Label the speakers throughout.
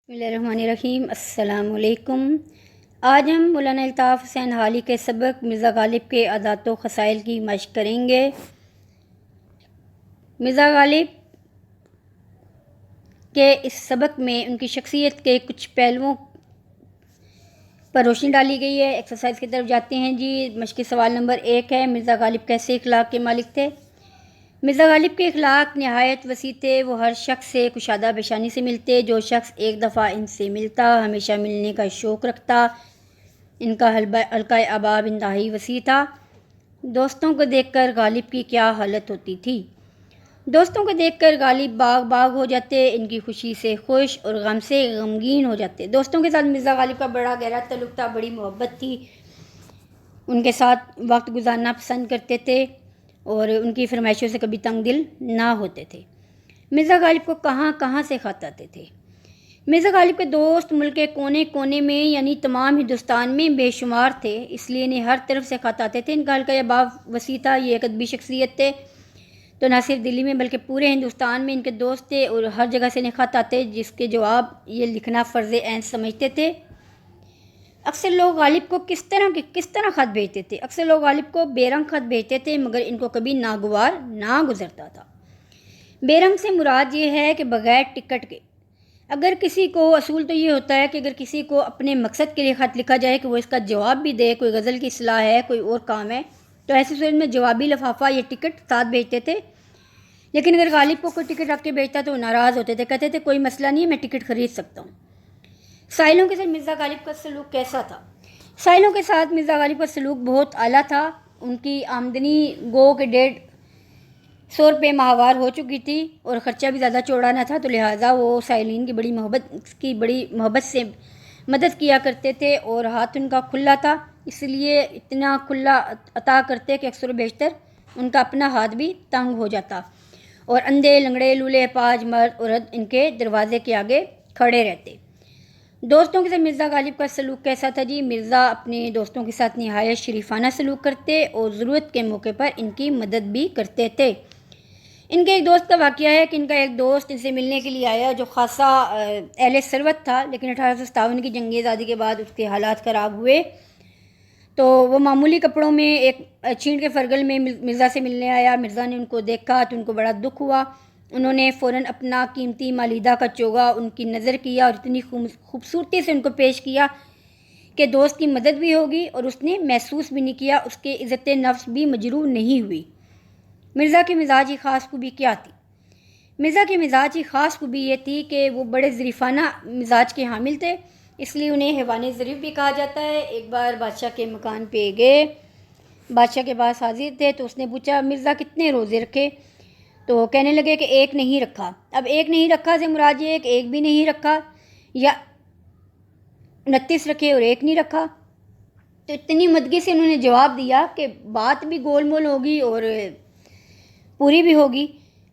Speaker 1: بسم اللہ الرحمن الرحیم۔ السلام علیکم۔ آج ہم مولانا الطاف حسین حالی کے سبق مرزا غالب کے عادات و خصائل کی مشق کریں گے۔ مرزا غالب کے اس سبق میں ان کی شخصیت کے کچھ پہلوؤں پر روشنی ڈالی گئی ہے۔ ایکسرسائز کی طرف جاتے ہیں جی۔ مشقی سوال نمبر 1 ہے، مرزا غالب کیسے اخلاق کے مالک تھے؟ مرزا غالب کے اخلاق نہایت وسیع تھے۔ وہ ہر شخص سے کشادہ پیشانی سے ملتے۔ جو شخص ایک دفعہ ان سے ملتا ہمیشہ ملنے کا شوق رکھتا۔ ان کا حلقہ احباب انتہائی وسیع تھا۔ دوستوں کو دیکھ کر غالب کی کیا حالت ہوتی تھی؟ دوستوں کو دیکھ کر غالب باغ باغ ہو جاتے، ان کی خوشی سے خوش اور غم سے غمگین ہو جاتے۔ دوستوں کے ساتھ مرزا غالب کا بڑا گہرا تعلق تھا، بڑی محبت تھی۔ ان کے ساتھ وقت گزارنا پسند کرتے تھے اور ان کی فرمائشوں سے کبھی تنگ دل نہ ہوتے تھے۔ مرزا غالب کو کہاں کہاں سے خط آتے تھے؟ مرزا غالب کے دوست ملک کے کونے کونے میں یعنی تمام ہندوستان میں بے شمار تھے، اس لیے انہیں ہر طرف سے خط آتے تھے۔ ان کا حلقہ احباب وسیع تھا، یہ ایک ادبی شخصیت تھے تو نہ صرف دلی میں بلکہ پورے ہندوستان میں ان کے دوست تھے اور ہر جگہ سے انہیں خط آتے جس کے جواب یہ لکھنا فرض عین سمجھتے تھے۔ اکثر لوگ غالب کو کس طرح خط بھیجتے تھے؟ اکثر لوگ غالب کو بے رنگ خط بھیجتے تھے مگر ان کو کبھی ناگوار نہ گزرتا تھا۔ بے رنگ سے مراد یہ ہے کہ بغیر ٹکٹ کے۔ اگر کسی کو اصول تو یہ ہوتا ہے کہ اگر کسی کو اپنے مقصد کے لیے خط لکھا جائے کہ وہ اس کا جواب بھی دے، کوئی غزل کی اصلاح ہے، کوئی اور کام ہے، تو ایسی صورت میں جوابی لفافہ یا ٹکٹ ساتھ بھیجتے تھے۔ لیکن اگر غالب کو کوئی ٹکٹ رکھ کے بھیجتا تو وہ ناراض ہوتے تھے، کہتے تھے کوئی مسئلہ نہیں ہے، میں ٹکٹ خرید سکتا ہوں۔ سائلوں کے ساتھ مرزا غالب کا سلوک کیسا تھا؟ سائلوں کے ساتھ مرزا غالب کا سلوک بہت اعلیٰ تھا۔ ان کی آمدنی گو کہ 150 روپے ماہوار ہو چکی تھی اور خرچہ بھی زیادہ چوڑا نہ تھا، تو لہٰذا وہ سائلین کی بڑی محبت سے مدد کیا کرتے تھے اور ہاتھ ان کا کھلا تھا، اس لیے اتنا کھلا عطا کرتے کہ اکثر و بیشتر ان کا اپنا ہاتھ بھی تنگ ہو جاتا اور اندھے لنگڑے لولے پاج مرد عورت ان کے دروازے کے آگے کھڑے رہتے۔ دوستوں کے ساتھ مرزا غالب کا سلوک کیسا تھا جی؟ مرزا اپنے دوستوں کے ساتھ نہایت شریفانہ سلوک کرتے اور ضرورت کے موقع پر ان کی مدد بھی کرتے تھے۔ ان کے ایک دوست کا واقعہ ہے کہ ان کا ایک دوست ان سے ملنے کے لیے آیا جو خاصا اہل ثروت تھا، لیکن 1857 کی جنگ آزادی کے بعد اس کے حالات خراب ہوئے تو وہ معمولی کپڑوں میں ایک چھینٹ کے فرگل میں مرزا سے ملنے آیا۔ مرزا نے ان کو دیکھا تو ان کو بڑا دکھ ہوا۔ انہوں نے فوراً اپنا قیمتی مالیدہ کا چوگا ان کی نظر کیا اور اتنی خوبصورتی سے ان کو پیش کیا کہ دوست کی مدد بھی ہوگی اور اس نے محسوس بھی نہیں کیا، اس کے عزت نفس بھی مجروح نہیں ہوئی۔ مرزا کی مزاجی خاص خوبی کیا تھی؟ مرزا کی مزاجی خاص خوبی یہ تھی کہ وہ بڑے ظریفانہ مزاج کے حامل تھے، اس لیے انہیں حیوان ظریف بھی کہا جاتا ہے۔ ایک بار بادشاہ کے مکان پہ گئے، بادشاہ کے پاس حاضر تھے تو اس نے پوچھا مرزا کتنے روزے رکھے؟ تو کہنے لگے کہ ایک نہیں رکھا۔ اب ایک نہیں رکھا سے مراد یہ ہے کہ ایک بھی نہیں رکھا یا 29 رکھے اور ایک نہیں رکھا؟ تو اتنی مدگی سے انہوں نے جواب دیا کہ بات بھی گول مول ہوگی اور پوری بھی ہوگی۔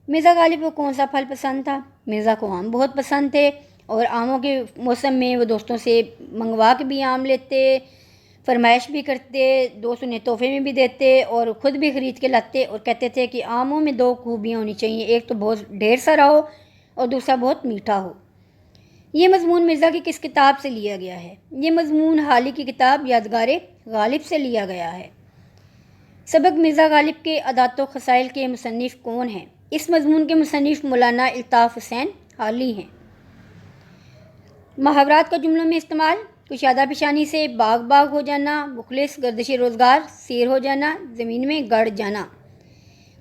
Speaker 1: مرزا غالب کو کون سا پھل پسند تھا؟ مرزا کو آم بہت پسند تھے اور آموں کے موسم میں وہ دوستوں سے منگوا کے بھی آم لیتے، فرمائش بھی کرتے، دوست انہیں تحفے میں بھی دیتے اور خود بھی خرید کے لاتے اور کہتے تھے کہ آموں میں 2 خوبیاں ہونی چاہیے، ایک تو بہت ڈھیر سارا ہو اور دوسرا بہت میٹھا ہو۔ یہ مضمون مرزا کی کس کتاب سے لیا گیا ہے؟ یہ مضمون حالی کی کتاب یادگار غالب سے لیا گیا ہے۔ سبق مرزا غالب کے عادات و خصائل کے مصنف کون ہیں؟ اس مضمون کے مصنف مولانا الطاف حسین حالی ہیں۔ محاورات کا جملوں میں استعمال: کشادہ پیشانی سے باغ باغ ہو جانا، مخلص گردش روزگار سیر ہو جانا، زمین میں گڑ جانا۔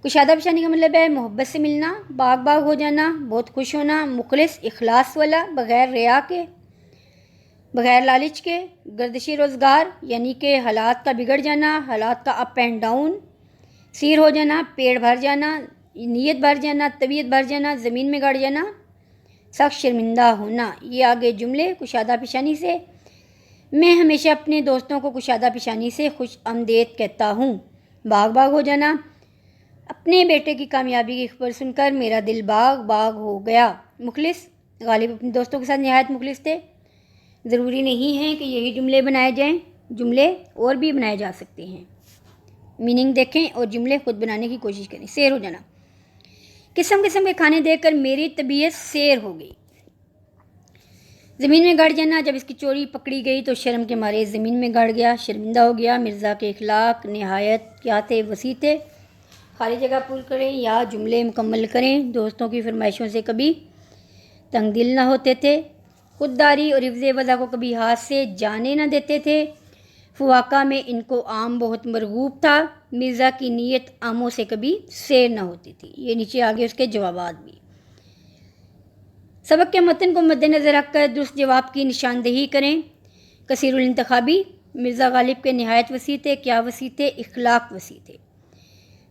Speaker 1: کشادہ پیشانی کا مطلب ہے محبت سے ملنا، باغ باغ ہو جانا بہت خوش ہونا، مخلص اخلاص والا بغیر ریا کے بغیر لالچ کے، گردشی روزگار یعنی کہ حالات کا بگڑ جانا، حالات کا اپ اینڈ ڈاؤن، سیر ہو جانا پیڑ بھر جانا، نیت بھر جانا، طبیعت بھر جانا، زمین میں گڑ جانا، سخت شرمندہ ہونا۔ یہ آگے جملے کشادہ پیشانی سے: میں ہمیشہ اپنے دوستوں کو کشادہ پیشانی سے خوش آمدید کہتا ہوں۔ باغ باغ ہو جانا: اپنے بیٹے کی کامیابی کی خبر سن کر میرا دل باغ باغ ہو گیا۔ مخلص: غالب اپنے دوستوں کے ساتھ نہایت مخلص تھے۔ ضروری نہیں ہے کہ یہی جملے بنائے جائیں، جملے اور بھی بنائے جا سکتے ہیں۔ میننگ دیکھیں اور جملے خود بنانے کی کوشش کریں۔ سیر ہو جانا: قسم قسم کے کھانے دیکھ کر میری طبیعت سیر ہو گئی۔ زمین میں گڑ جانا، جب اس کی چوری پکڑی گئی تو شرم کے مارے زمین میں گڑ گیا، شرمندہ ہو گیا۔ مرزا کے اخلاق نہایت کیا تھے؟ وسیع تھے۔ خالی جگہ پور کریں یا جملے مکمل کریں۔ دوستوں کی فرمائشوں سے کبھی تنگ دل نہ ہوتے تھے، خودداری اور حفظ وضع کو کبھی ہاتھ سے جانے نہ دیتے تھے۔ فواقہ میں ان کو آم بہت مرغوب تھا، مرزا کی نیت آموں سے کبھی سیر نہ ہوتی تھی۔ یہ نیچے آگے اس کے جوابات بھی۔ سبق کے متن کو مد نظر رکھ کر درست جواب کی نشاندہی کریں۔ کثیر الانتخابی، مرزا غالب کے نہایت وسیع تھے۔ کیا وسیع تھے؟ اخلاق وسیع تھے۔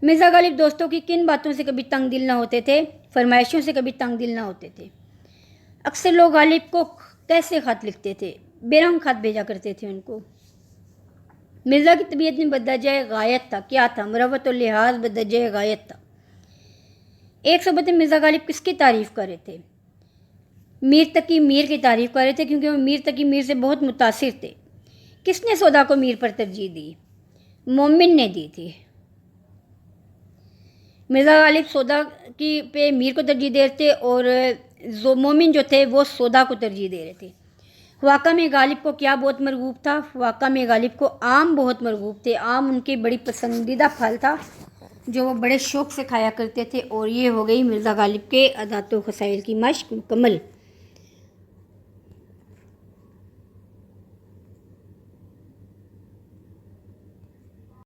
Speaker 1: مرزا غالب دوستوں کی کن باتوں سے کبھی تنگ دل نہ ہوتے تھے؟ فرمائشوں سے کبھی تنگ دل نہ ہوتے تھے۔ اکثر لوگ غالب کو کیسے خط لکھتے تھے؟ بے رنگ خط بھیجا کرتے تھے ان کو۔ مرزا کی طبیعت میں بدرجہ غایت تھا۔ کیا تھا؟ مروت و لحاظ بدرجہ غایت تھا۔ ایک صحبت میں مرزا غالب کس کی تعریف کر رہے تھے؟ میر تقی میر کی تعریف کر رہے تھے، کیونکہ وہ میر تقی میر سے بہت متاثر تھے۔ کس نے سودا کو میر پر ترجیح دی؟ مومن نے دی تھی۔ مرزا غالب سودا کی پہ میر کو ترجیح دے رہے تھے، اور مومن جو تھے وہ سودا کو ترجیح دے رہے تھے۔ فواقہ میں غالب کو کیا بہت مرغوب تھا؟ فواقہ میں غالب کو آم بہت مرغوب تھے۔ آم ان کے بڑی پسندیدہ پھل تھا جو وہ بڑے شوق سے کھایا کرتے تھے۔ اور یہ ہو گئی مرزا غالب کے عادات و خصائل کی مشق مکمل۔